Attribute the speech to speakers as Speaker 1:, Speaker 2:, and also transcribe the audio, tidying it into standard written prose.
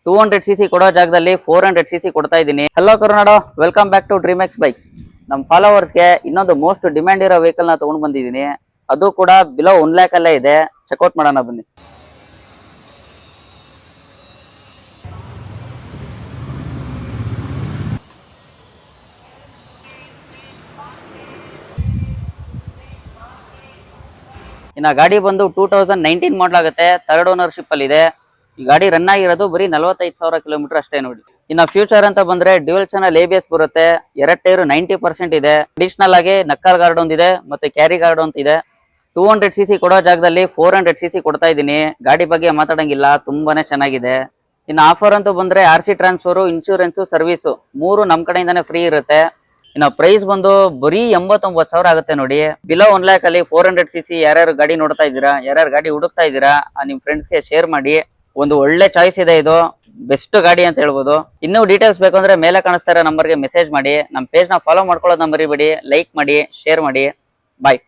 Speaker 1: 200cc ಕೊಡೋ ಜಾಗದಲ್ಲಿ 400cc ಕೊಡ್ತಾ ಇದ್ದೀನಿ. ಹಲೋ ಕರ್ನಾಡ, welcome back to DreamX bikes. ನಮ್ಮ ಫಾಲೋವರ್ಸ್ಗೆ ಇನ್ನೊಂದು ಮೋಸ್ಟ್ ಡಿಮ್ಯಾಂಡ್ ಇರೋ ವೆಹಿಕಲ್ ನ ತಗೊಂಡು ಬಂದಿದ್ದೀನಿ. ಅದು ಕೂಡ ಬಿಲೋ 1 lakh ಅಲ್ಲೇ ಇದೆ. ಚೆಕ್ಔಟ್ ಮಾಡೋಣ ಬನ್ನಿ. ಇನ್ನ ಗಾಡಿ ಬಂದು 2019 ಮಾಡಲ್ ಆಗುತ್ತೆ. 3rd ಓನರ್ಶಿಪ್ ಅಲ್ಲಿ ಇದೆ. ಈ ಗಾಡಿ ರನ್ ಆಗಿರೋದು ಬರೀ 45,000 ಕಿಲೋಮೀಟರ್ ಅಷ್ಟೇ ನೋಡಿ. ಇನ್ನ ಫ್ಯೂಚರ್ ಅಂತ ಬಂದ್ರೆ ಡ್ಯೂಯಲ್ ಚಾನಲ್ ABS ಬರುತ್ತೆ. 2 ಟೈರ್ 90% ಇದೆ. ಅಡಿಷನಲ್ ಆಗಿ ನಕ್ಕಲ್ ಗಾರ್ಡ್ ಒಂದಿದೆ, ಮತ್ತೆ ಕ್ಯಾರಿ ಗಾರ್ಡ್ ಅಂತ ಇದೆ. 200cc ಕೊಡೋ ಜಾಗದಲ್ಲಿ 400cc ಕೊಡ್ತಾ ಇದ್ದೀನಿ. ಗಾಡಿ ಬಗ್ಗೆ ಮಾತಾಡಂಗಿಲ್ಲ, ತುಂಬಾನೇ ಚೆನ್ನಾಗಿದೆ. ಇನ್ನು ಆಫರ್ ಅಂತೂ ಬಂದ್ರೆ RC ಟ್ರಾನ್ಸ್ಫರ್, ಇನ್ಶೂರೆನ್ಸ್, ಸರ್ವಿಸ್ 3 ನಮ್ ಕಡೆಯಿಂದಾನೆ ಫ್ರೀ ಇರುತ್ತೆ. ಇನ್ನು ಪ್ರೈಸ್ ಬಂದು ಬರೀ 89,000 ಆಗುತ್ತೆ ನೋಡಿ. ಬಿಲೋ 1 lakh ಅಲ್ಲಿ 400cc ಯಾರ್ಯಾರು ಗಾಡಿ ನೋಡ್ತಾ ಇದ್ದೀರಾ, ಯಾರ್ಯಾರು ಗಾಡಿ ಹುಡುಕ್ತಾ ಇದ್ದೀರಾ, ನಿಮ್ ಫ್ರೆಂಡ್ಸ್ಗೆ ಶೇರ್ ಮಾಡಿ. ಒಂದು ಒಳ್ಳೆ ಚಾಯ್ಸ್ ಇದೆ, ಇದು ಬೆಸ್ಟ್ ಗಾಡಿ ಅಂತ ಹೇಳ್ಬೋದು. ಇನ್ನೂ ಡೀಟೇಲ್ಸ್ ಬೇಕಂದ್ರೆ ಮೇಲೆ ಕಾಣಿಸ್ತಾ ಇರೋ ನಂಬರ್ಗೆ ಮೆಸೇಜ್ ಮಾಡಿ. ನಮ್ಮ ಪೇಜ್ ನ ಫಾಲೋ ಮಾಡ್ಕೊಳ್ಳೋದು ಮರಿಬೇಡಿ. ಲೈಕ್ ಮಾಡಿ, ಶೇರ್ ಮಾಡಿ. ಬಾಯ್.